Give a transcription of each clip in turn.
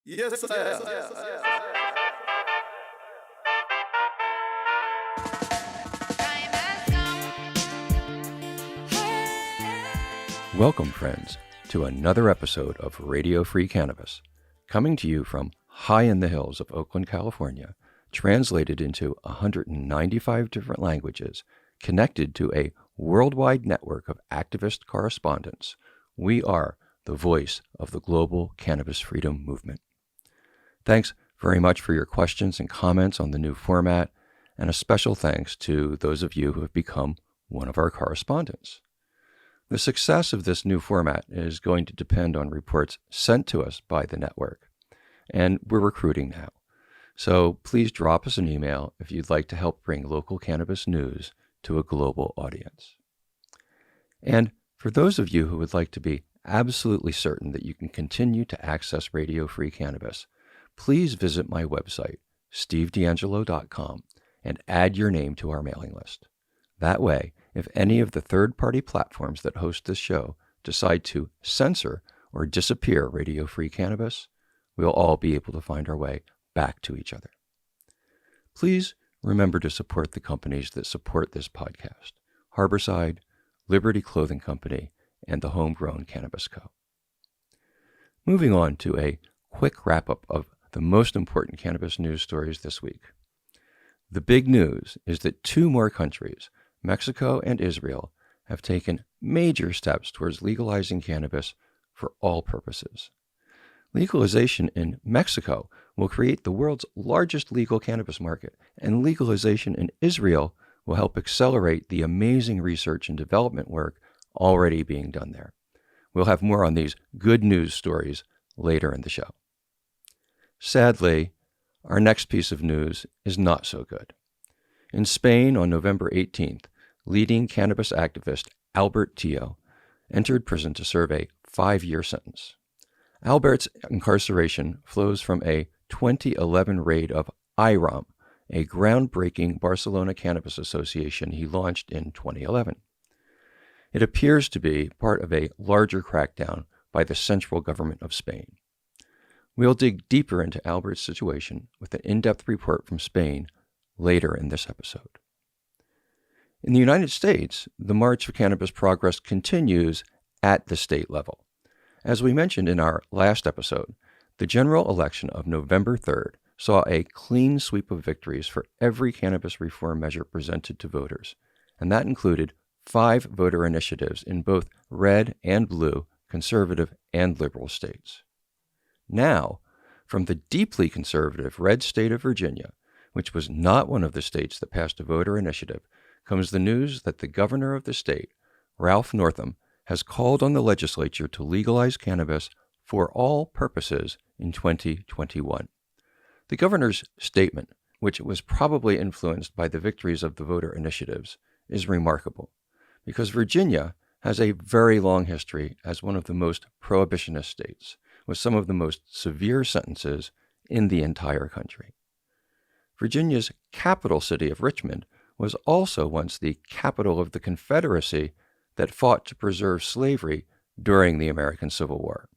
Yes, I am. Welcome, friends, to another episode of Radio Free Cannabis, coming to you from high in the hills of Oakland, California, translated into 195 different languages, connected to a worldwide network of activist correspondents. We are the voice of the global cannabis freedom movement. Thanks very much for your questions and comments on the new format, and a special thanks to those of you who have become one of our correspondents. The success of this new format is going to depend on reports sent to us by the network, and we're recruiting now. So please drop us an email if you'd like to help bring local cannabis news to a global audience. And for those of you who would like to be absolutely certain that you can continue to access Radio Free Cannabis, please visit my website, stevedangelo.com, and add your name to our mailing list. That way, if any of the third-party platforms that host this show decide to censor or disappear Radio Free Cannabis, we'll all be able to find our way back to each other. Please remember to support the companies that support this podcast: Harborside, Liberty Clothing Company, and the Homegrown Cannabis Co. Moving on to a quick wrap-up of the most important cannabis news stories this week. The big news is that two more countries, Mexico and Israel, have taken major steps towards legalizing cannabis for all purposes. Legalization in Mexico will create the world's largest legal cannabis market, and legalization in Israel will help accelerate the amazing research and development work already being done there. We'll have more on these good news stories later in the show. Sadly, our next piece of news is not so good. In Spain on November 18th, leading cannabis activist Albert Tio entered prison to serve a 5-year sentence. Albert's incarceration flows from a 2011 raid of IROM, a groundbreaking Barcelona cannabis association he launched in 2011. It appears to be part of a larger crackdown by the central government of Spain. We'll dig deeper into Albert's situation with an in-depth report from Spain later in this episode. In the United States, the march for cannabis progress continues at the state level. As we mentioned in our last episode, the general election of November 3rd saw a clean sweep of victories for every cannabis reform measure presented to voters, and that included 5 voter initiatives in both red and blue, conservative and liberal states. Now, from the deeply conservative red state of Virginia, which was not one of the states that passed a voter initiative, comes the news that the governor of the state, Ralph Northam, has called on the legislature to legalize cannabis for all purposes in 2021. The governor's statement, which was probably influenced by the victories of the voter initiatives, is remarkable because Virginia has a very long history as one of the most prohibitionist states, with some of the most severe sentences in the entire country. Virginia's capital city of Richmond was also once the capital of the Confederacy that fought to preserve slavery during the American Civil War.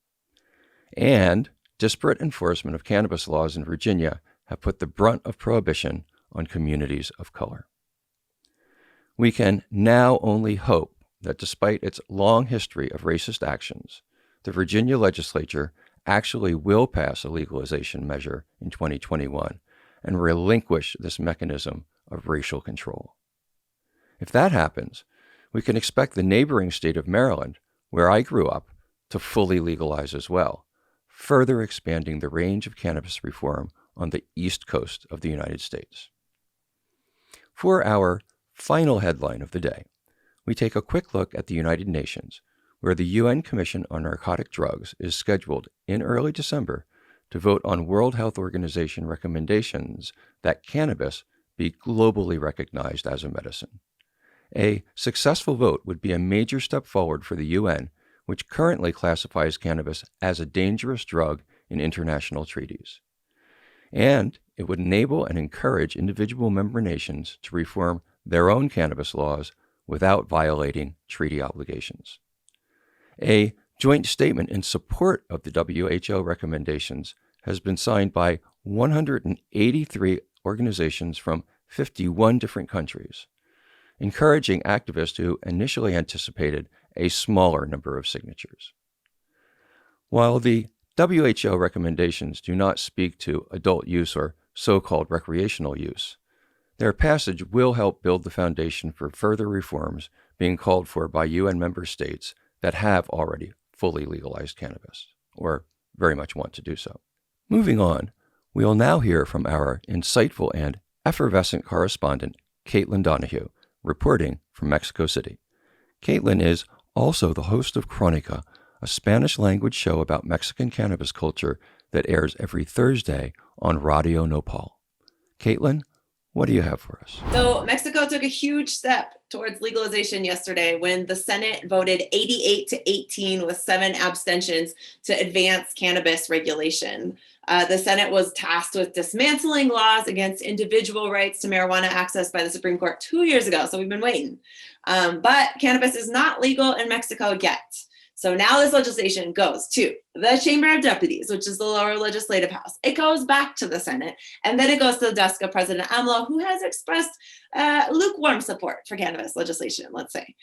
And disparate enforcement of cannabis laws in Virginia have put the brunt of prohibition on communities of color. We can now only hope that despite its long history of racist actions, the Virginia legislature actually will pass a legalization measure in 2021 and relinquish this mechanism of racial control. If that happens, we can expect the neighboring state of Maryland, where I grew up, to fully legalize as well, further expanding the range of cannabis reform on the East Coast of the United States. For our final headline of the day, we take a quick look at the United Nations, where the UN Commission on Narcotic Drugs is scheduled in early December to vote on World Health Organization recommendations that cannabis be globally recognized as a medicine. A successful vote would be a major step forward for the UN, which currently classifies cannabis as a dangerous drug in international treaties. And it would enable and encourage individual member nations to reform their own cannabis laws without violating treaty obligations. A joint statement in support of the WHO recommendations has been signed by 183 organizations from 51 different countries, encouraging activists who initially anticipated a smaller number of signatures. While the WHO recommendations do not speak to adult use or so-called recreational use, their passage will help build the foundation for further reforms being called for by UN member states that have already fully legalized cannabis, or very much want to do so. Moving on, we will now hear from our insightful and effervescent correspondent, Caitlin Donahue, reporting from Mexico City. Caitlin is also the host of Chronica, a Spanish-language show about Mexican cannabis culture that airs every Thursday on Radio Nopal. Caitlin, what do you have for us? So Mexico took a huge step towards legalization yesterday when the Senate voted 88-18 with 7 abstentions to advance cannabis regulation. The Senate was tasked with dismantling laws against individual rights to marijuana access by the Supreme Court 2 years ago, so we've been waiting. But cannabis is not legal in Mexico yet. So now this legislation goes to the Chamber of Deputies, which is the lower legislative house. It goes back to the Senate, and then it goes to the desk of President AMLO, who has expressed lukewarm support for cannabis legislation, let's say.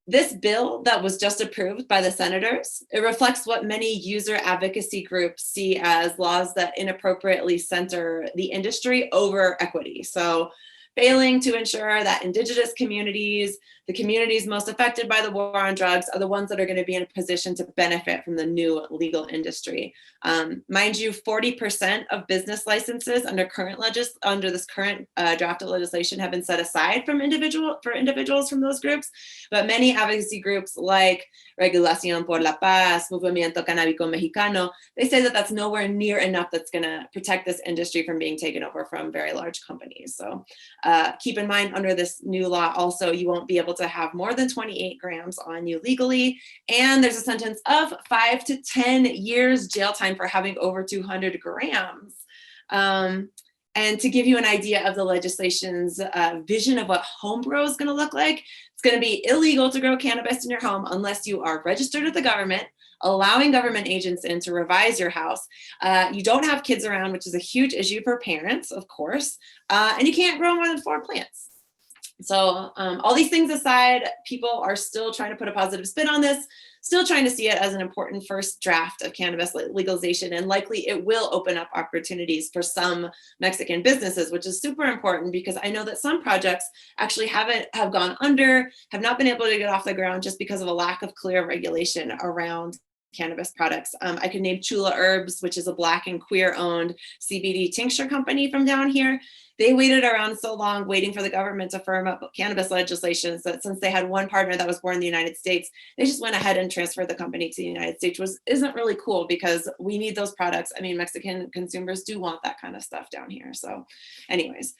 This bill that was just approved by the senators, it reflects what many user advocacy groups see as laws that inappropriately center the industry over equity. So failing to ensure that indigenous communities, the communities most affected by the war on drugs, are the ones that are going to be in a position to benefit from the new legal industry. Mind you, 40% of business licenses under this current draft of legislation have been set aside for individuals from those groups. But many advocacy groups like Regulación por la Paz, Movimiento Canábico Mexicano, they say that that's nowhere near enough that's going to protect this industry from being taken over from very large companies. So keep in mind, under this new law, also, you won't be able to have more than 28 grams on you legally. And there's a sentence of 5 to 10 years jail time for having over 200 grams. And to give you an idea of the legislation's vision of what home grow is going to look like, it's going to be illegal to grow cannabis in your home unless you are registered with the government, allowing government agents in to revise your house. You don't have kids around, which is a huge issue for parents, of course, and you can't grow more than 4 plants. So all these things aside, people are still trying to put a positive spin on this, still trying to see it as an important first draft of cannabis legalization, and likely it will open up opportunities for some Mexican businesses, which is super important because I know that some projects actually have gone under, have not been able to get off the ground just because of a lack of clear regulation around cannabis products. I could name Chula Herbs, which is a Black and queer owned CBD tincture company from down here. They waited around so long waiting for the government to firm up cannabis legislation that since they had one partner that was born in the United States, they just went ahead and transferred the company to the United States, which isn't really cool because we need those products. I mean, Mexican consumers do want that kind of stuff down here. So anyways,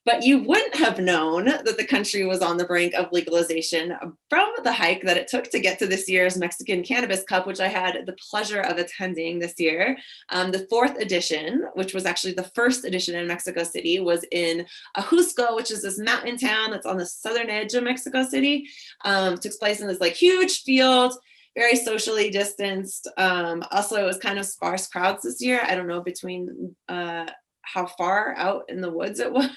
but you wouldn't have known that the country was on the brink of legalization from the hike that it took to get to this year's Mexican Cannabis Cup, which I had the pleasure of attending this year. The 4th edition, which was actually the first edition in Mexico City, was in Ajusco, which is this mountain town that's on the southern edge of Mexico City. Took place in this like huge field, very socially distanced. Also, it was kind of sparse crowds this year. I don't know between how far out in the woods it was,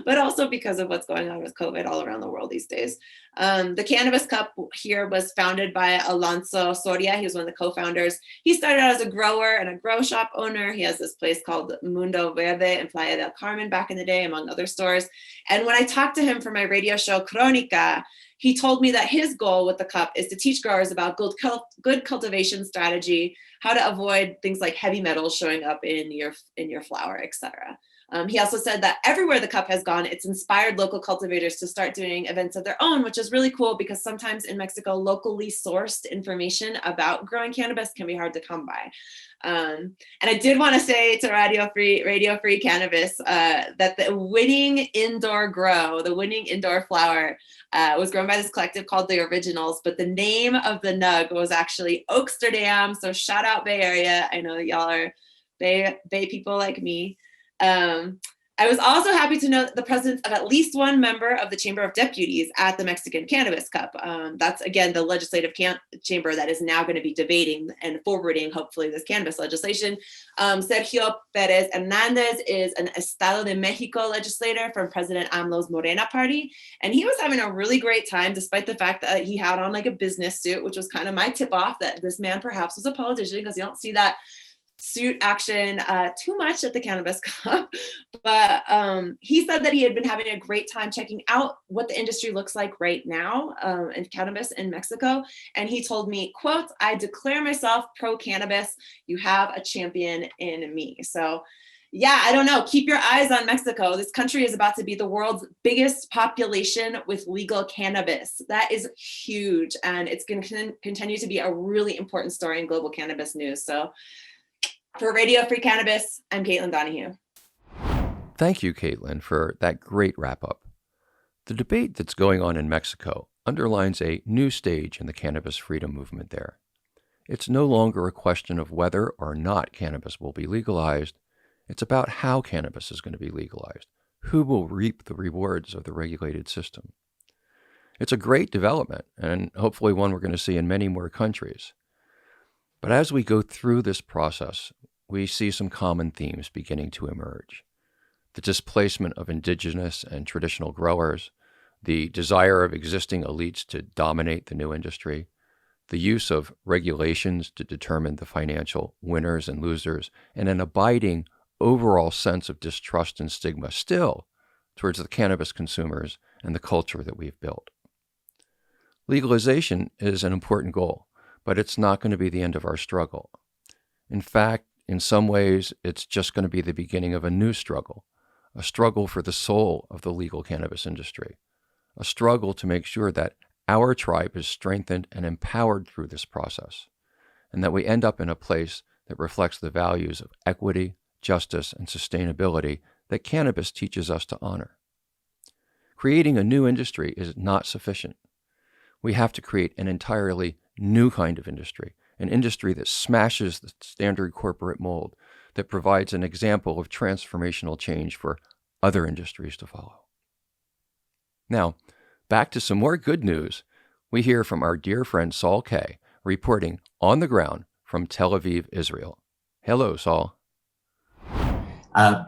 but also because of what's going on with COVID all around the world these days. The Cannabis Cup here was founded by Alonso Soria. He was one of the co-founders. He started out as a grower and a grow shop owner. He has this place called Mundo Verde in Playa del Carmen back in the day, among other stores. And when I talked to him for my radio show, Chronica, he told me that his goal with the cup is to teach growers about good cultivation strategy, how to avoid things like heavy metals showing up in your flower, etc. He also said that everywhere the cup has gone, it's inspired local cultivators to start doing events of their own, which is really cool because sometimes in Mexico, locally sourced information about growing cannabis can be hard to come by. And I did want to say to Radio Free Cannabis that the winning indoor grow, the winning indoor flower, was grown by this collective called The Originals, but the name of the nug was actually Oaksterdam. So shout out Bay Area. I know that y'all are Bay people like me. I was also happy to note the presence of at least one member of the Chamber of Deputies at the Mexican Cannabis Cup. That's, again, the legislative chamber that is now going to be debating and forwarding, hopefully, this cannabis legislation. Sergio Perez Hernandez is an Estado de Mexico legislator from President AMLO's Morena party. And he was having a really great time, despite the fact that he had on like a business suit, which was kind of my tip off that this man perhaps was a politician, because you don't see that suit action too much at the Cannabis Cup. But he said that he had been having a great time checking out what the industry looks like right now in cannabis in Mexico. And he told me, quote, "I declare myself pro-cannabis. You have a champion in me." So yeah, I don't know. Keep your eyes on Mexico. This country is about to be the world's biggest population with legal cannabis. That is huge. And it's going to continue to be a really important story in global cannabis news. So for Radio Free Cannabis, I'm Caitlin Donahue. Thank you, Caitlin, for that great wrap-up. The debate that's going on in Mexico underlines a new stage in the cannabis freedom movement there. It's no longer a question of whether or not cannabis will be legalized. It's about how cannabis is going to be legalized, who will reap the rewards of the regulated system. It's a great development, and hopefully one we're going to see in many more countries. But as we go through this process, we see some common themes beginning to emerge. The displacement of indigenous and traditional growers, the desire of existing elites to dominate the new industry, the use of regulations to determine the financial winners and losers, and an abiding overall sense of distrust and stigma still towards the cannabis consumers and the culture that we've built. Legalization is an important goal, but it's not going to be the end of our struggle. In fact, in some ways, it's just going to be the beginning of a new struggle, a struggle for the soul of the legal cannabis industry, a struggle to make sure that our tribe is strengthened and empowered through this process, and that we end up in a place that reflects the values of equity, justice, and sustainability that cannabis teaches us to honor. Creating a new industry is not sufficient. We have to create an entirely new kind of industry, an industry that smashes the standard corporate mold, that provides an example of transformational change for other industries to follow. Now, back to some more good news. We hear from our dear friend Saul Kay, reporting on the ground from Tel Aviv, Israel. Hello, Saul.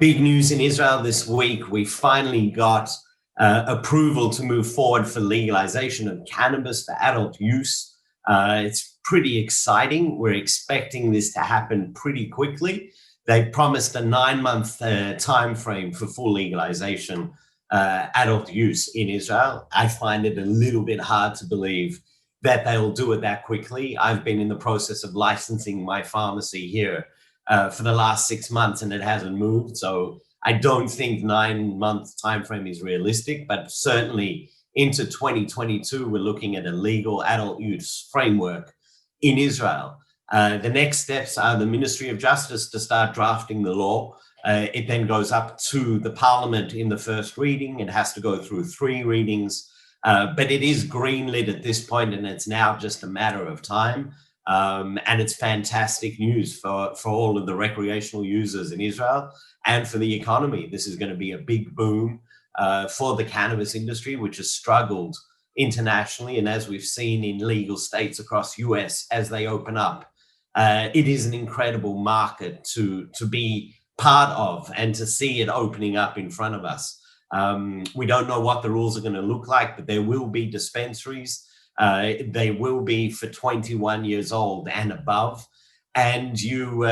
Big news in Israel this week. We finally got approval to move forward for legalization of cannabis for adult use. It's pretty exciting. We're expecting this to happen pretty quickly. They promised a 9-month time frame for full legalization, adult use in Israel. I find it a little bit hard to believe that they'll do it that quickly. I've been in the process of licensing my pharmacy here for the last 6 months, and it hasn't moved. So I don't think 9-month time frame is realistic, but certainly into 2022, we're looking at a legal adult use framework in Israel. The next steps are the Ministry of Justice to start drafting the law. It then goes up to the Parliament in the first reading. It has to go through 3 readings, but it is greenlit at this point, and it's now just a matter of time. And it's fantastic news for all of the recreational users in Israel and for the economy. This is going to be a big boom for the cannabis industry, which has struggled internationally. And as we've seen in legal states across US as they open up, it is an incredible market to be part of and to see it opening up in front of us. We don't know what the rules are going to look like, but there will be dispensaries. They will be for 21 years old and above, and you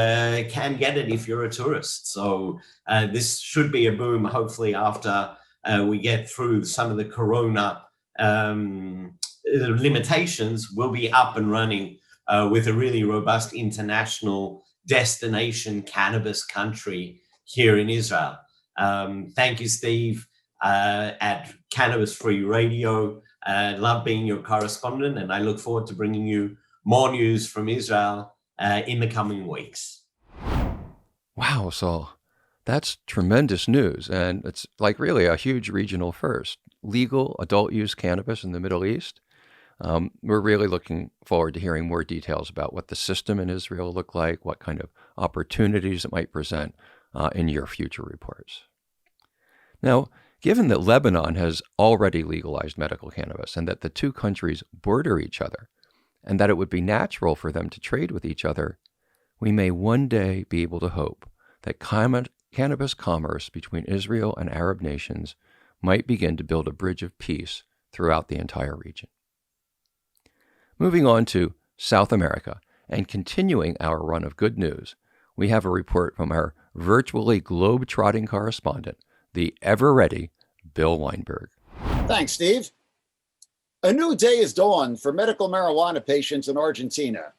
can get it if you're a tourist. So this should be a boom, hopefully, after we get through some of the corona limitations. We'll be up and running with a really robust international destination cannabis country here in Israel. Thank you, Steve, at Cannabis Free Radio. Love being your correspondent, and I look forward to bringing you more news from Israel in the coming weeks. Wow, Saul, that's tremendous news, and it's like really a huge regional first. Legal adult use cannabis in the Middle East. We're really looking forward to hearing more details about what the system in Israel look like, what kind of opportunities it might present in your future reports. Now, given that Lebanon has already legalized medical cannabis and that the two countries border each other, and that it would be natural for them to trade with each other, we may one day be able to hope that cannabis commerce between Israel and Arab nations might begin to build a bridge of peace throughout the entire region. Moving on to South America and continuing our run of good news, we have a report from our virtually globe-trotting correspondent, the ever-ready Bill Weinberg. Thanks, Steve. A new day has dawned for medical marijuana patients in Argentina,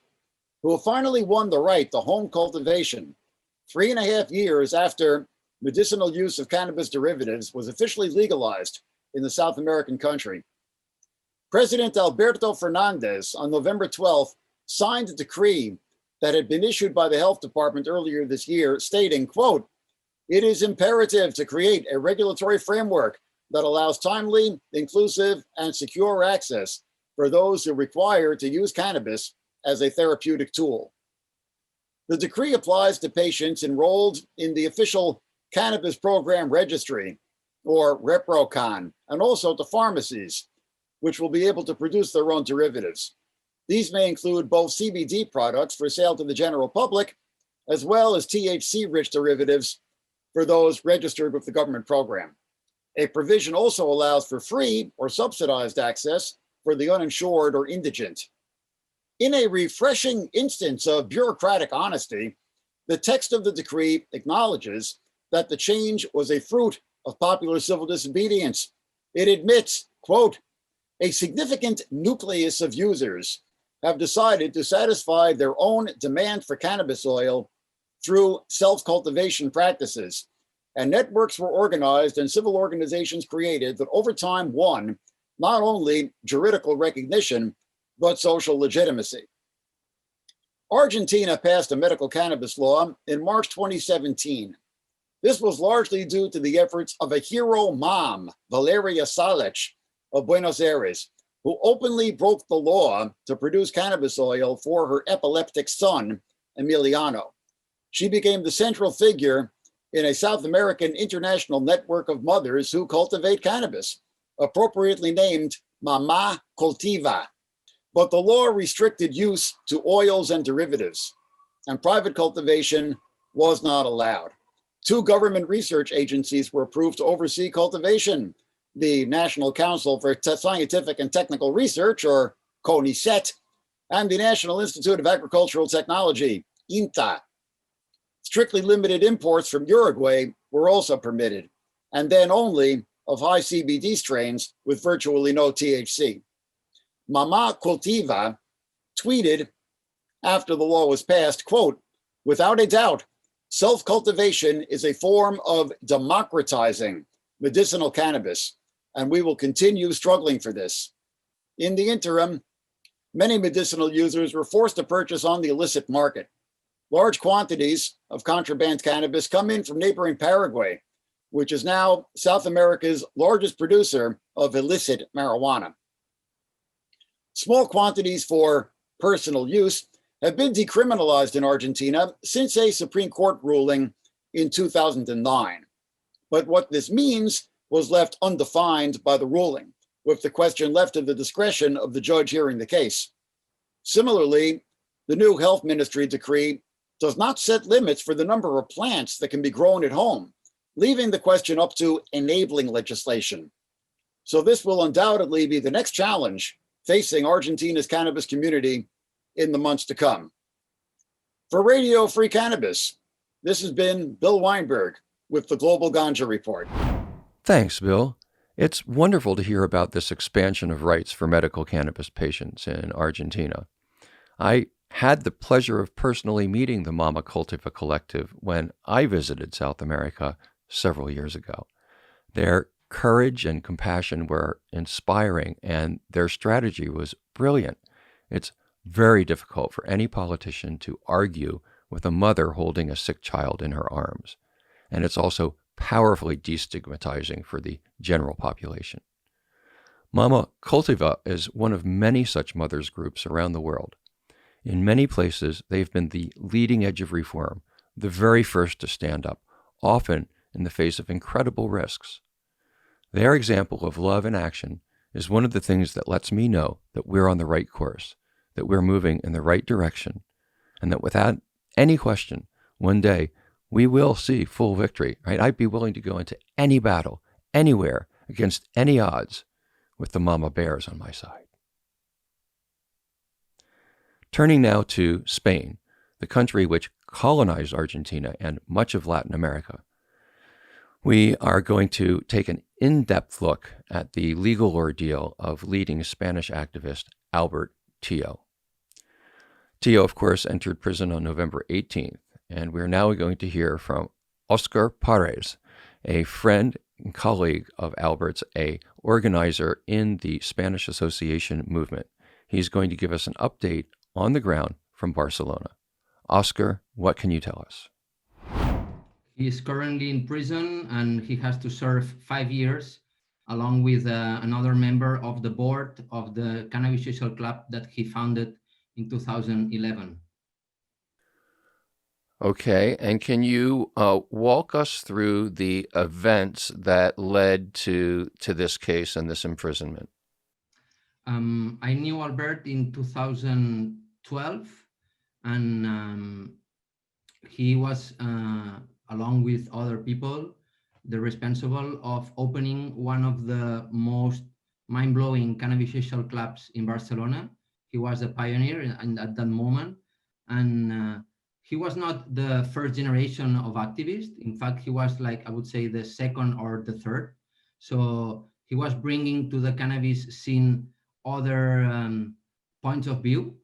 who have finally won the right to home cultivation 3.5 years after medicinal use of cannabis derivatives was officially legalized in the South American country. President Alberto Fernandez on November 12th signed a decree that had been issued by the health department earlier this year, stating, quote, "It is imperative to create a regulatory framework that allows timely, inclusive, and secure access for those who require to use cannabis as a therapeutic tool." The decree applies to patients enrolled in the official Cannabis Program Registry, or ReproCan, and also to pharmacies, which will be able to produce their own derivatives. These may include both CBD products for sale to the general public, as well as THC-rich derivatives for those registered with the government program. A provision also allows for free or subsidized access for the uninsured or indigent. In a refreshing instance of bureaucratic honesty, the text of the decree acknowledges that the change was a fruit of popular civil disobedience. It admits, quote, "A significant nucleus of users have decided to satisfy their own demand for cannabis oil through self-cultivation practices, and networks were organized and civil organizations created that over time won not only juridical recognition, but social legitimacy." Argentina passed a medical cannabis law in March 2017. This was largely due to the efforts of a hero mom, Valeria Salech of Buenos Aires, who openly broke the law to produce cannabis oil for her epileptic son, Emiliano. She became the central figure in a South American international network of mothers who cultivate cannabis, appropriately named Mama Cultiva. But the law restricted use to oils and derivatives, and private cultivation was not allowed. 2 government research agencies were approved to oversee cultivation: the National Council for Scientific and Technical Research, or CONICET, and the National Institute of Agricultural Technology, INTA. Strictly limited imports from Uruguay were also permitted, and then only of high CBD strains with virtually no THC. Mama Cultiva tweeted after the law was passed, quote, "Without a doubt, self-cultivation is a form of democratizing medicinal cannabis, and we will continue struggling for this. In the interim, many medicinal users were forced to purchase on the illicit market. Large quantities of contraband cannabis come in from neighboring Paraguay, which is now South America's largest producer of illicit marijuana. Small quantities for personal use have been decriminalized in Argentina since a Supreme Court ruling in 2009. But what this means was left undefined by the ruling, with the question left to the discretion of the judge hearing the case. Similarly, the new health ministry decree does not set limits for the number of plants that can be grown at home, leaving the question up to enabling legislation. So this will undoubtedly be the next challenge facing Argentina's cannabis community in the months to come. For Radio Free Cannabis, this has been Bill Weinberg with the Global Ganja Report. Thanks, Bill. It's wonderful to hear about this expansion of rights for medical cannabis patients in Argentina. I had the pleasure of personally meeting the Mama Cultiva Collective when I visited South America several years ago. Their courage and compassion were inspiring, and their strategy was brilliant. It's very difficult for any politician to argue with a mother holding a sick child in her arms, and it's also powerfully destigmatizing for the general population. Mama Cultiva is one of many such mothers groups around the world. In many places, they've been the leading edge of reform, the very first to stand up, often in the face of incredible risks. Their example of love in action is one of the things that lets me know that we're on the right course, that we're moving in the right direction, and that without any question, one day we will see full victory, right? I'd be willing to go into any battle, anywhere, against any odds, with the mama bears on my side. Turning now to Spain, the country which colonized Argentina and much of Latin America, we are going to take an in-depth look at the legal ordeal of leading Spanish activist Albert Tio. Tio, of course, entered prison on November 18th, and we're now going to hear from Oscar Perez, a friend and colleague of Albert's, a organizer in the Spanish Association movement. He's going to give us an update on the ground from Barcelona. Oscar, what can you tell us? He is currently in prison and he has to serve 5 years along with another member of the board of the Cannabis Social Club that he founded in 2011. Okay, and can you walk us through the events that led to this case and this imprisonment? I knew Albert in 2012, and he was, along with other people, the responsible of opening one of the most mind-blowing cannabis social clubs in Barcelona. He was a pioneer at that moment, and he was not the first generation of activists. In fact, he was, like, I would say, the second or the third. So he was bringing to the cannabis scene other points of view.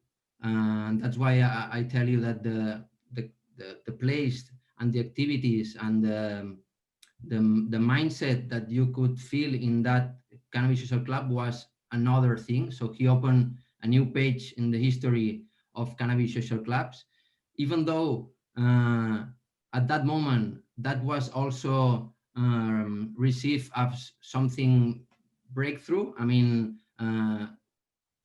And that's why I tell you that the place and the activities and the mindset that you could feel in that Cannabis Social Club was another thing. So he opened a new page in the history of Cannabis Social Clubs, even though at that moment that was also received as something breakthrough. I mean,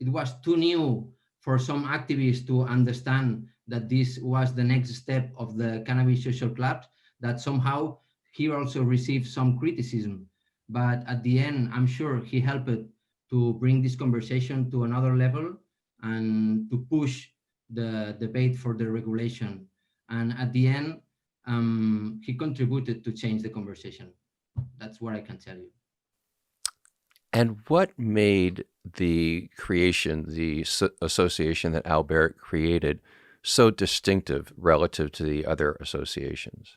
it was too new for some activists to understand that this was the next step of the Cannabis Social Clubs, that somehow he also received some criticism. But at the end, I'm sure he helped to bring this conversation to another level and to push the debate for the regulation. And at the end, he contributed to change the conversation. That's what I can tell you. And what made the creation, the association that Albert created, so distinctive relative to the other associations?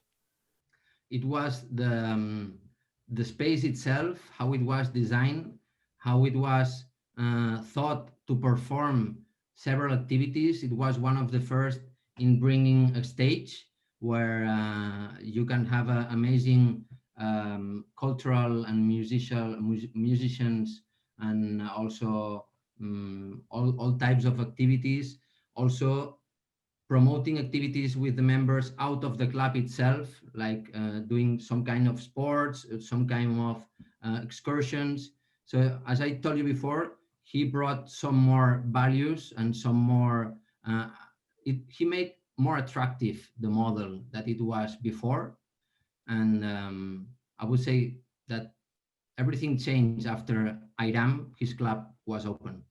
It was the space itself, how it was designed, how it was thought to perform several activities. It was one of the first in bringing a stage where you can have amazing cultural and musicians, and also all types of activities. Also promoting activities with the members out of the club itself, like doing some kind of sports, some kind of excursions. So as I told you before, he brought some more values and some more, he made more attractive the model that it was before. And I would say that everything changed after IRAM, his club, was open.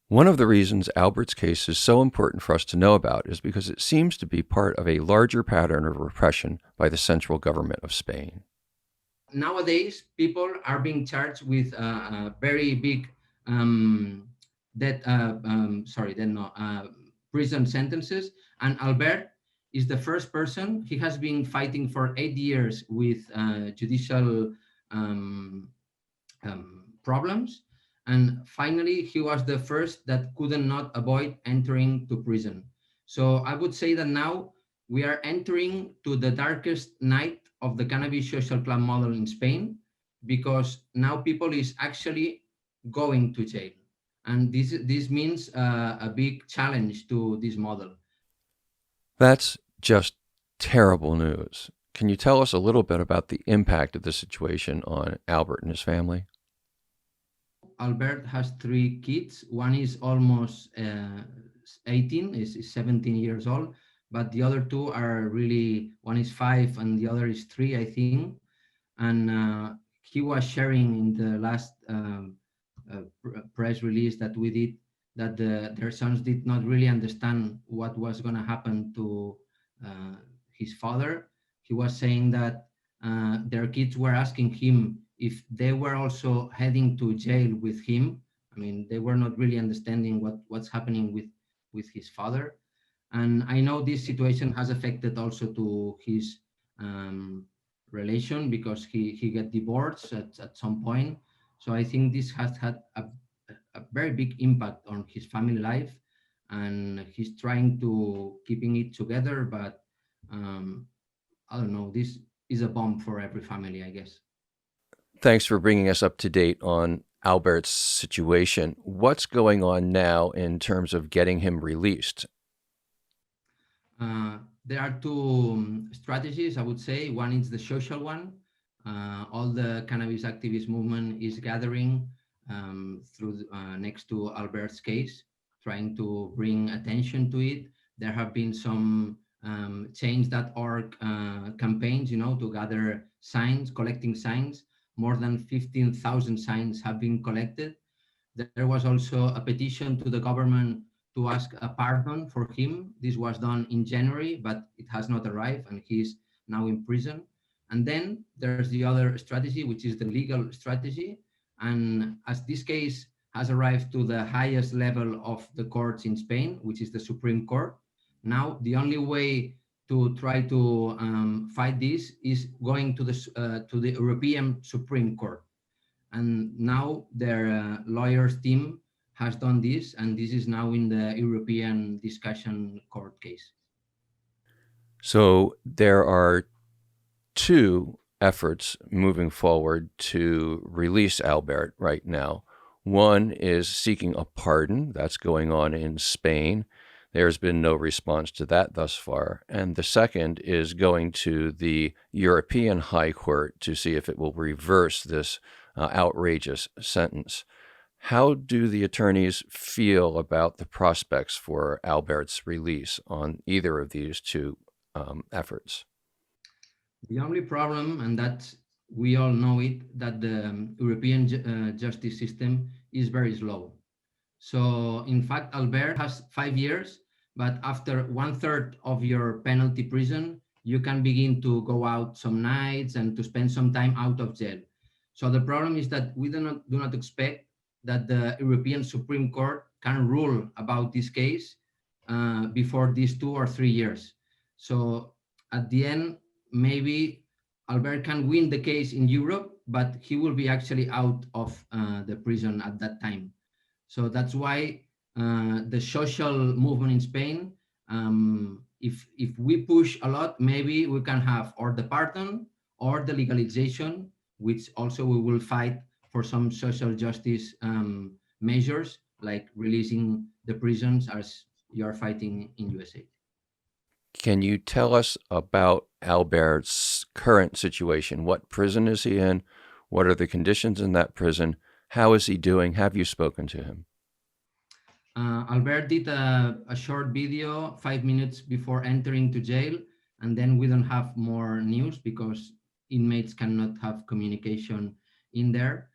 One of the reasons Albert's case is so important for us to know about is because it seems to be part of a larger pattern of repression by the central government of Spain. Nowadays, people are being charged with very big prison sentences. And Albert is the first person. He has been fighting for 8 years with judicial problems. And finally, he was the first that couldn't not avoid entering to prison. So I would say that now we are entering to the darkest night of the Cannabis Social Club model in Spain, because now people is actually going to jail. And this means a big challenge to this model. That's just terrible news. Can you tell us a little bit about the impact of the situation on Albert and his family? Albert has 3 kids. One is almost 18, is 17 years old, but the other 2 are really, one is 5 and the other is 3, I think. And he was sharing in the last press release that we did that their sons did not really understand what was going to happen to his father. He was saying that their kids were asking him if they were also heading to jail with him. I mean, they were not really understanding what's happening with his father. And I know this situation has affected also to his relation, because he got divorced at some point. So I think this has had a very big impact on his family life, and he's trying to keeping it together, but I don't know, this is a bomb for every family, I guess. Thanks for bringing us up to date on Albert's situation. What's going on now in terms of getting him released? There are two strategies, I would say. One is the social one. All the cannabis activist movement is gathering through next to Albert's case, trying to bring attention to it. There have been some change.org campaigns, to gather signs, collecting signs. More than 15,000 signs have been collected. There was also a petition to the government to ask a pardon for him. This was done in January, but it has not arrived, and he's now in prison. And then there's the other strategy, which is the legal strategy. And as this case has arrived to the highest level of the courts in Spain, which is the Supreme Court, now the only way to try to fight this is going to the European Supreme Court. And now their lawyers team has done this, and this is now in the European discussion court case. So there are two efforts moving forward to release Albert right now. One is seeking a pardon. That's going on in Spain. There's been no response to that thus far. And the second is going to the European High Court to see if it will reverse this outrageous sentence. How do the attorneys feel about the prospects for Albert's release on either of these two efforts? The only problem, and that we all know it, that the European justice system is very slow. So in fact, Albert has 5 years, but after 1/3 of your penalty prison, you can begin to go out some nights and to spend some time out of jail. So the problem is that we do not expect that the European Supreme Court can rule about this case before these 2 or 3 years. So at the end, maybe Albert can win the case in Europe, but he will be actually out of the prison at that time. So that's why the social movement in Spain, if we push a lot, maybe we can have or the pardon or the legalization, which also we will fight for some social justice measures, like releasing the prisons as you're fighting in USA. Can you tell us about Albert's current situation? What prison is he in? What are the conditions in that prison? How is he doing? Have you spoken to him? Albert did a short video 5 minutes before entering to jail, and then we don't have more news because inmates cannot have communication in there.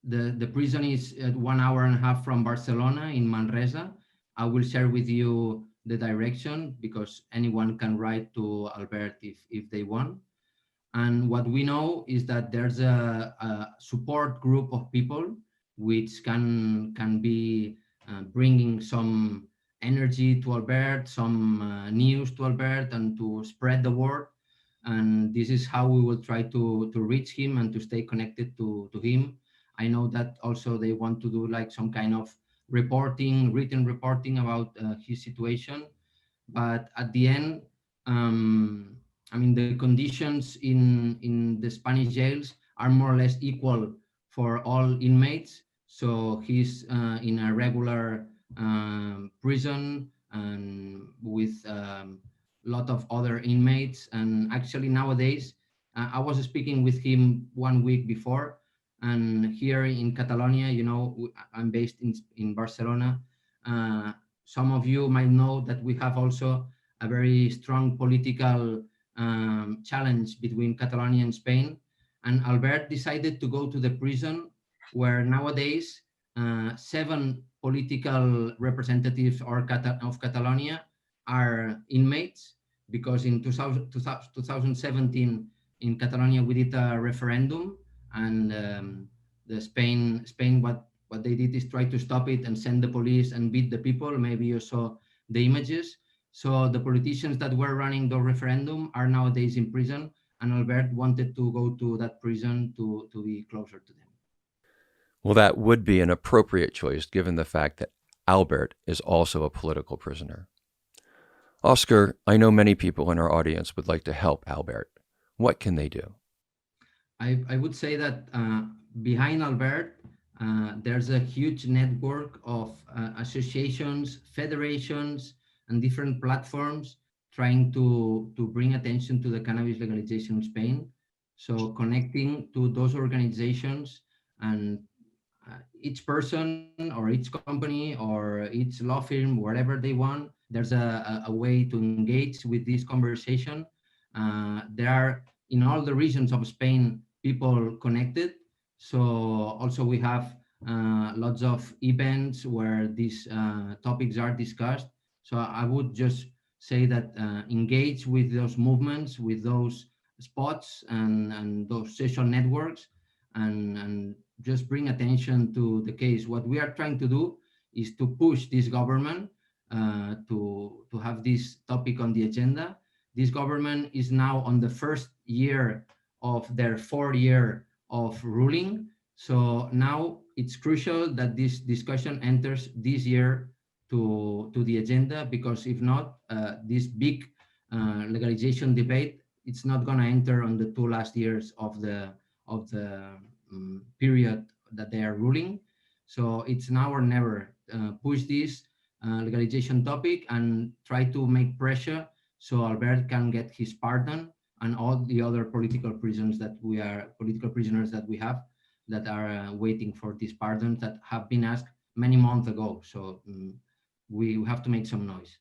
The prison is at 1.5 hours from Barcelona in Manresa. I will share with you the direction because anyone can write to Albert if they want. And what we know is that there's a support group of people which can be bringing some energy to Albert, some news to Albert, and to spread the word. And this is how we will try to reach him and to stay connected to him. I know that also they want to do like some kind of reporting, written reporting about his situation. But at the end, I mean, the conditions in the Spanish jails are more or less equal for all inmates. So he's in a regular prison and with a lot of other inmates. And actually nowadays, I was speaking with him 1 week before, and here in Catalonia, I'm based in Barcelona. Some of you might know that we have also a very strong political challenge between Catalonia and Spain. And Albert decided to go to the prison where nowadays 7 political representatives of Catalonia are inmates, because in 2017 in Catalonia we did a referendum, and the Spain what they did is try to stop it and send the police and beat the people. Maybe you saw the images. So the politicians that were running the referendum are nowadays in prison, and Albert wanted to go to that prison to be closer to them. Well, that would be an appropriate choice given the fact that Albert is also a political prisoner. Oscar, I know many people in our audience would like to help Albert. What can they do? I would say that behind Albert, there's a huge network of associations, federations, and different platforms trying to bring attention to the cannabis legalization in Spain. So connecting to those organizations, and each person or each company or each law firm, wherever they want, there's a way to engage with this conversation. There are, in all the regions of Spain, people connected. So also we have lots of events where these topics are discussed. So I would just say that engage with those movements, with those spots and those social networks, and just bring attention to the case. What we are trying to do is to push this government to have this topic on the agenda. This government is now on the first year of their 4-year of ruling. So now it's crucial that this discussion enters this year to the agenda, because if not, this big legalization debate, it's not going to enter on the 2 last years of the period that they are ruling. So it's now or never. Push this legalization topic and try to make pressure so Albert can get his pardon, and all the other political prisoners that we have that are waiting for these pardons that have been asked many months ago. So we have to make some noise.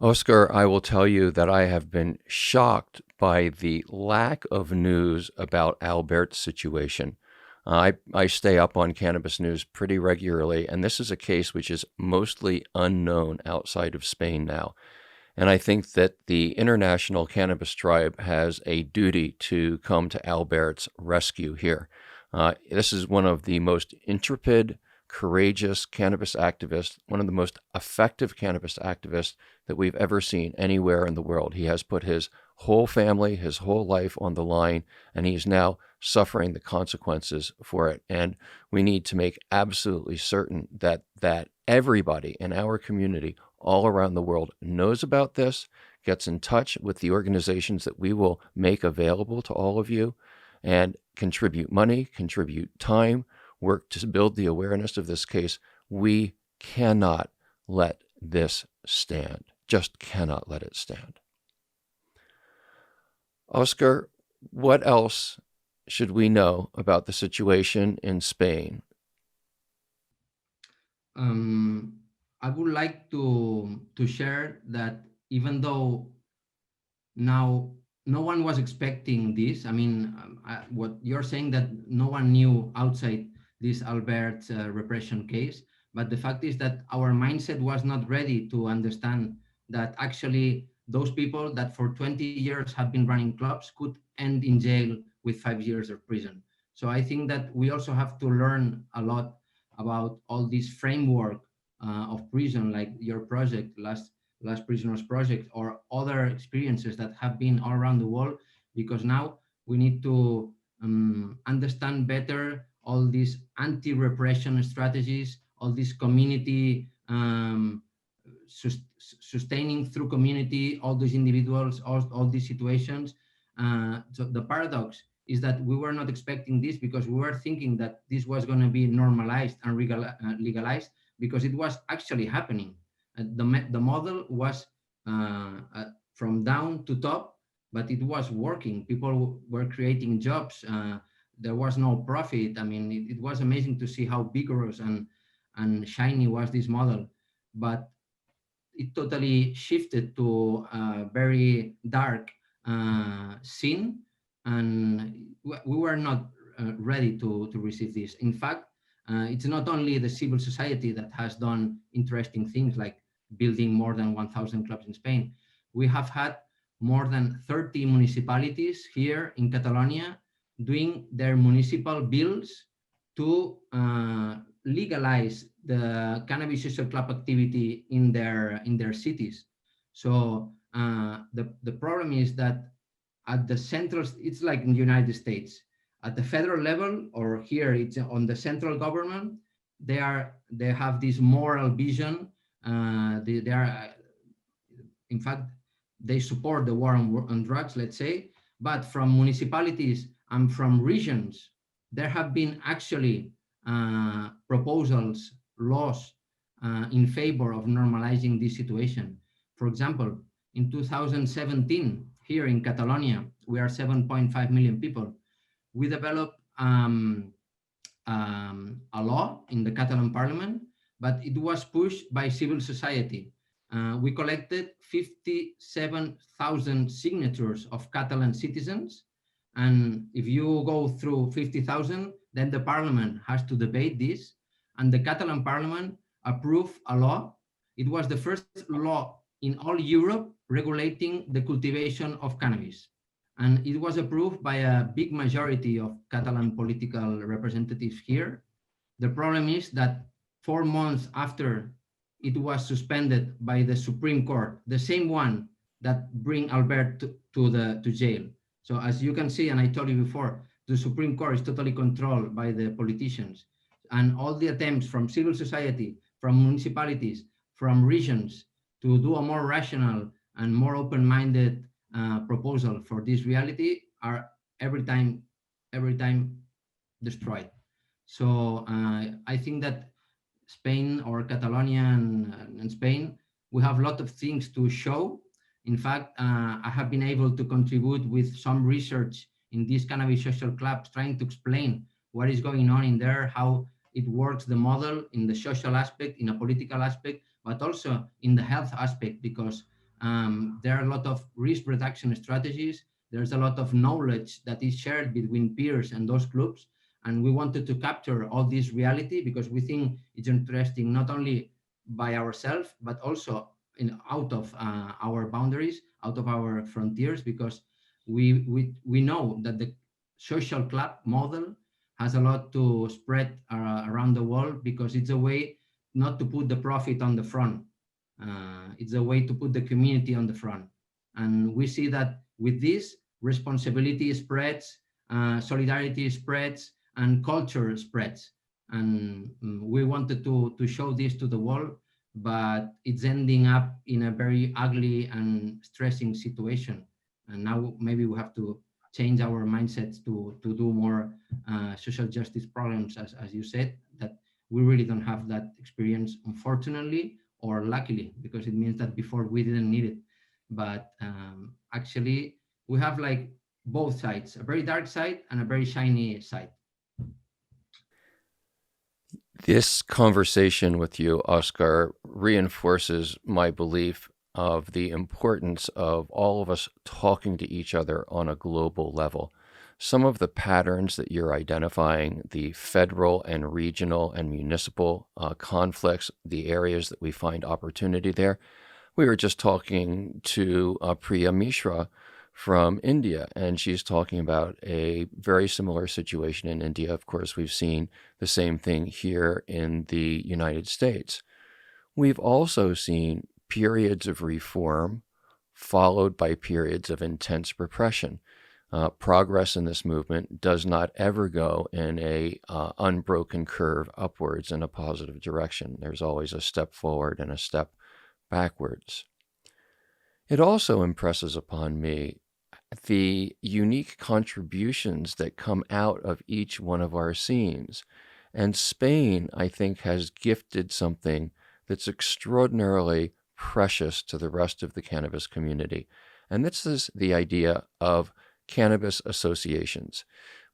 Oscar, I will tell you that I have been shocked by the lack of news about Albert's situation. I stay up on cannabis news pretty regularly, and this is a case which is mostly unknown outside of Spain now. And I think that the International Cannabis Tribe has a duty to come to Albert's rescue here. This is one of the most intrepid, courageous cannabis activists, one of the most effective cannabis activists that we've ever seen anywhere in the world. He has put his whole family, his whole life on the line, and he's now suffering the consequences for it. And we need to make absolutely certain that everybody in our community all around the world knows about this, gets in touch with the organizations that we will make available to all of you, and contribute money, contribute time, work to build the awareness of this case. We cannot let this stand. Just cannot let it stand. Oscar, what else should we know about the situation in Spain? I would like to share that even though now no one was expecting this, I mean, what you're saying that no one knew outside this Albert repression case, but the fact is that our mindset was not ready to understand that actually those people that for 20 years have been running clubs could end in jail with 5 years of prison. So I think that we also have to learn a lot about all this framework of prison, like your project, Last Prisoners Project, or other experiences that have been all around the world, because now we need to understand better all these anti-repression strategies, all these community sustaining through community, all these individuals, all these situations. So the paradox is that we were not expecting this, because we were thinking that this was going to be normalized and legalized, because it was actually happening. The model was from down to top, but it was working. People were creating jobs. There was no profit. I mean, it was amazing to see how vigorous and shiny was this model, but it totally shifted to very dark scene, and we were not ready to receive this. In fact, it's not only the civil society that has done interesting things like building more than 1,000 clubs in Spain. We have had more than 30 municipalities here in Catalonia doing their municipal bills to legalize the cannabis social club activity in their cities. So the problem is that at the central, it's like in the United States, at the federal level, or here it's on the central government, they have this moral vision. They are, in fact, they support the war on drugs, let's say, but from municipalities and from regions, there have been actually proposals, laws in favor of normalizing this situation. For example, in 2017, here in Catalonia, we are 7.5 million people. We developed a law in the Catalan parliament, but it was pushed by civil society. We collected 57,000 signatures of Catalan citizens. And if you go through 50,000, then the parliament has to debate this. And the Catalan parliament approved a law. It was the first law in all Europe regulating the cultivation of cannabis. And it was approved by a big majority of Catalan political representatives here. The problem is that 4 months after it was suspended by the Supreme Court, the same one that bring Albert to jail. So as you can see, and I told you before, the Supreme Court is totally controlled by the politicians. And all the attempts from civil society, from municipalities, from regions to do a more rational and more open-minded proposal for this reality are every time destroyed. So I think that Spain or Catalonia and Spain, we have a lot of things to show. In fact, I have been able to contribute with some research in these cannabis social clubs, trying to explain what is going on in there, how it works, the model in the social aspect, in a political aspect, but also in the health aspect, because there are a lot of risk reduction strategies. There's a lot of knowledge that is shared between peers and those clubs. And we wanted to capture all this reality because we think it's interesting, not only by ourselves, but also out of our boundaries, out of our frontiers, because we know that the social club model has a lot to spread around the world, because it's a way not to put the profit on the front. It's a way to put the community on the front. And we see that with this, responsibility spreads, solidarity spreads, and culture spreads. And we wanted to show this to the world, but it's ending up in a very ugly and stressing situation. And now maybe we have to change our mindsets to do more social justice programs, as you said, that we really don't have that experience, unfortunately, or luckily, because it means that before we didn't need it. But actually, we have like both sides, a very dark side and a very shiny side. This conversation with you, Oscar, reinforces my belief of the importance of all of us talking to each other on a global level. Some of the patterns that you're identifying, the federal and regional and municipal conflicts, the areas that we find opportunity there. We were just talking to Priya Mishra from India, and she's talking about a very similar situation in India. Of course, we've seen the same thing here in the United States. We've also seen periods of reform followed by periods of intense repression. Progress in this movement does not ever go in a unbroken curve upwards in a positive direction. There's always a step forward and a step backwards. It also impresses upon me the unique contributions that come out of each one of our scenes. And Spain, I think, has gifted something that's extraordinarily precious to the rest of the cannabis community. And this is the idea of cannabis associations.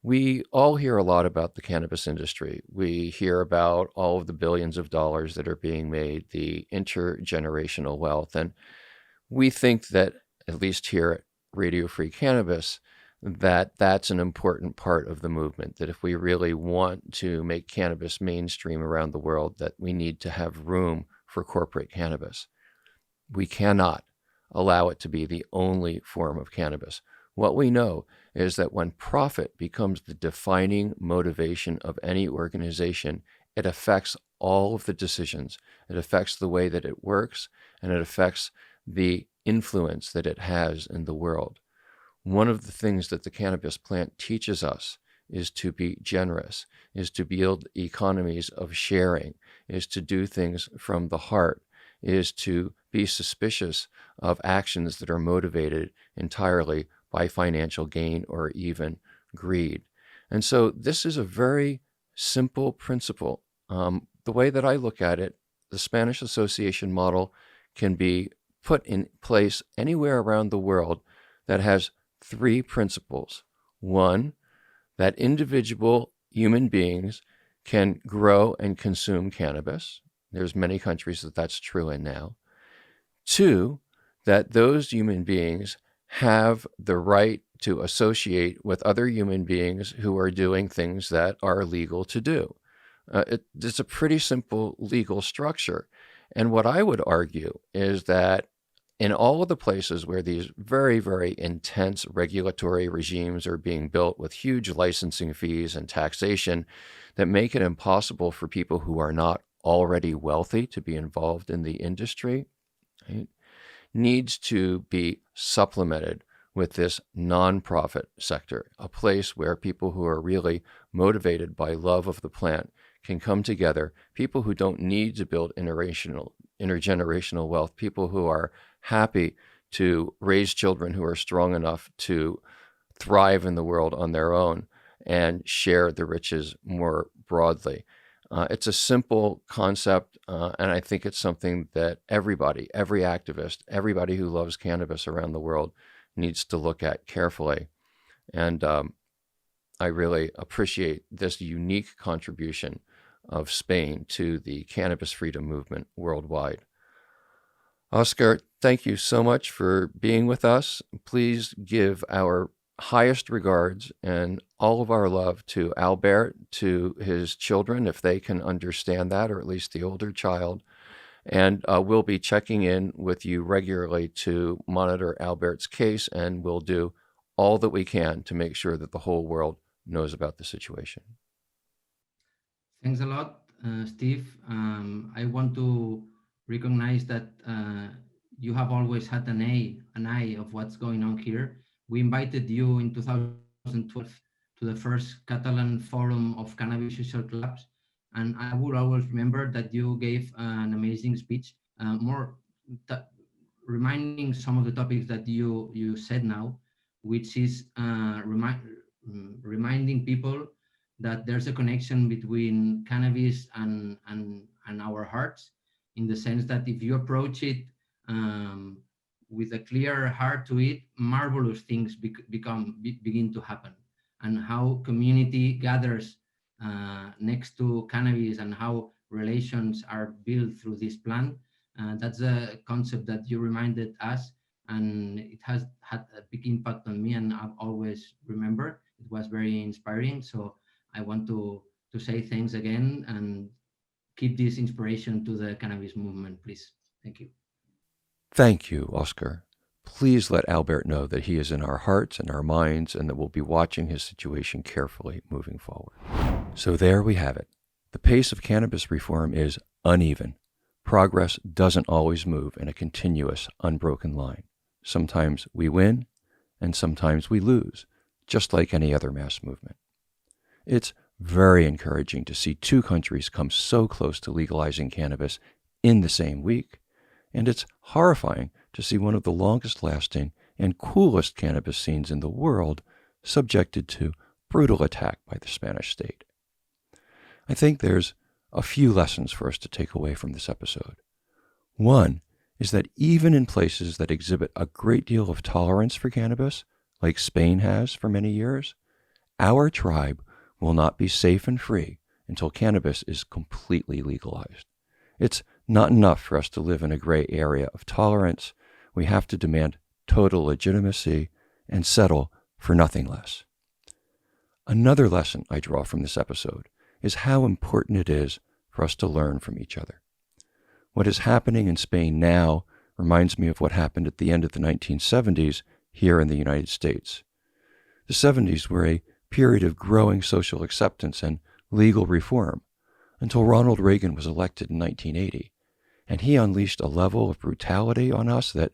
We all hear a lot about the cannabis industry. We hear about all of the billions of dollars that are being made, the intergenerational wealth. And we think that, at least here Radio Free Cannabis that that's an important part of the movement, that if we really want to make cannabis mainstream around the world, that we need to have room for corporate cannabis. We cannot allow it to be the only form of cannabis. What we know is that when profit becomes the defining motivation of any organization, it affects all of the decisions. It affects the way that it works, and it affects the influence that it has in the world. One of the things that the cannabis plant teaches us is to be generous, is to build economies of sharing, is to do things from the heart, is to be suspicious of actions that are motivated entirely by financial gain or even greed. And so this is a very simple principle. The way that I look at it, the Spanish Association model can be put in place anywhere around the world that has three principles. One, that individual human beings can grow and consume cannabis. There's many countries that that's true in now. Two, that those human beings have the right to associate with other human beings who are doing things that are legal to do. It's a pretty simple legal structure. And what I would argue is that in all of the places where these very, very intense regulatory regimes are being built with huge licensing fees and taxation that make it impossible for people who are not already wealthy to be involved in the industry, right, needs to be supplemented with this nonprofit sector, a place where people who are really motivated by love of the plant can come together, people who don't need to build intergenerational wealth, people who are happy to raise children who are strong enough to thrive in the world on their own and share the riches more broadly. It's a simple concept, and I think it's something that everybody, every activist, everybody who loves cannabis around the world needs to look at carefully. And I really appreciate this unique contribution of Spain to the cannabis freedom movement worldwide. Oscar, thank you so much for being with us. Please give our highest regards and all of our love to Albert, to his children, if they can understand that, or at least the older child. And we'll be checking in with you regularly to monitor Albert's case, and we'll do all that we can to make sure that the whole world knows about the situation. Thanks a lot, Steve. I want to recognize that you have always had an eye of what's going on here. We invited you in 2012 to the first Catalan Forum of Cannabis Social Clubs, and I will always remember that you gave an amazing speech, reminding some of the topics that you said now, which is reminding people that there's a connection between cannabis and our hearts, in the sense that if you approach it with a clear heart to it, marvelous things begin to happen. And how community gathers next to cannabis and how relations are built through this plant, that's a concept that you reminded us, and it has had a big impact on me, and I've always remembered. It was very inspiring. So I want to say thanks again, and keep this inspiration to the cannabis movement, please. Thank you. Thank you, Oscar. Please let Albert know that he is in our hearts and our minds, and that we'll be watching his situation carefully moving forward. So there we have it. The pace of cannabis reform is uneven. Progress doesn't always move in a continuous, unbroken line. Sometimes we win, and sometimes we lose, just like any other mass movement. It's very encouraging to see two countries come so close to legalizing cannabis in the same week, and it's horrifying to see one of the longest-lasting and coolest cannabis scenes in the world subjected to brutal attack by the Spanish state. I think there's a few lessons for us to take away from this episode. One is that even in places that exhibit a great deal of tolerance for cannabis, like Spain has for many years, our tribe will not be safe and free until cannabis is completely legalized. It's not enough for us to live in a gray area of tolerance. We have to demand total legitimacy and settle for nothing less. Another lesson I draw from this episode is how important it is for us to learn from each other. What is happening in Spain now reminds me of what happened at the end of the 1970s here in the United States. The 70s were a period of growing social acceptance and legal reform until Ronald Reagan was elected in 1980, and he unleashed a level of brutality on us that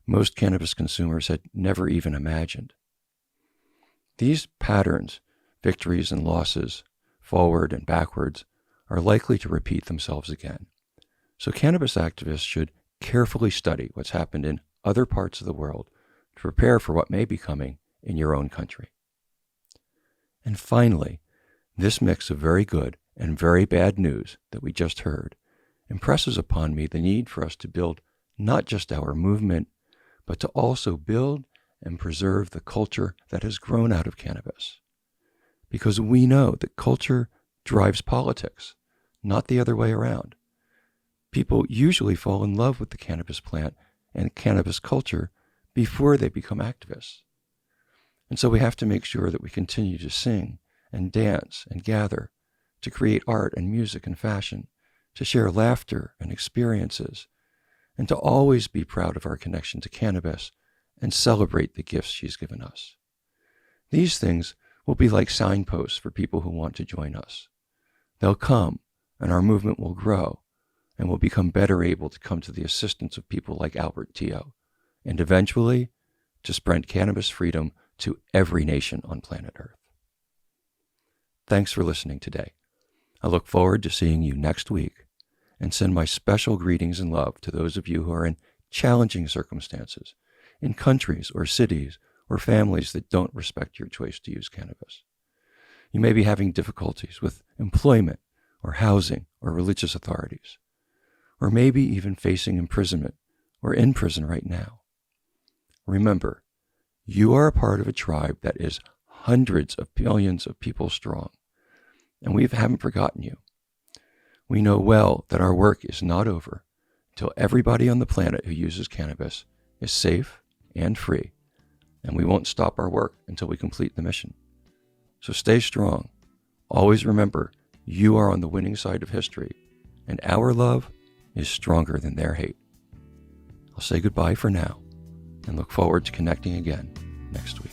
most cannabis consumers had never even imagined. These patterns, victories and losses, forward and backwards, are likely to repeat themselves again. So cannabis activists should carefully study what's happened in other parts of the world to prepare for what may be coming in your own country. And finally, this mix of very good and very bad news that we just heard impresses upon me the need for us to build not just our movement, but to also build and preserve the culture that has grown out of cannabis. Because we know that culture drives politics, not the other way around. People usually fall in love with the cannabis plant and cannabis culture before they become activists. And so we have to make sure that we continue to sing and dance and gather, to create art and music and fashion, to share laughter and experiences, and to always be proud of our connection to cannabis and celebrate the gifts she's given us. These things will be like signposts for people who want to join us. They'll come, and our movement will grow, and we'll become better able to come to the assistance of people like Albert Tio, and eventually to spread cannabis freedom to every nation on planet Earth. Thanks for listening today. I look forward to seeing you next week, and send my special greetings and love to those of you who are in challenging circumstances, in countries or cities or families that don't respect your choice to use cannabis. You may be having difficulties with employment or housing or religious authorities, or maybe even facing imprisonment or in prison right now. Remember, you are a part of a tribe that is hundreds of billions of people strong, and we haven't forgotten you. We know well that our work is not over until everybody on the planet who uses cannabis is safe and free, and we won't stop our work until we complete the mission. So stay strong. Always remember, you are on the winning side of history, and our love is stronger than their hate. I'll say goodbye for now, and look forward to connecting again next week.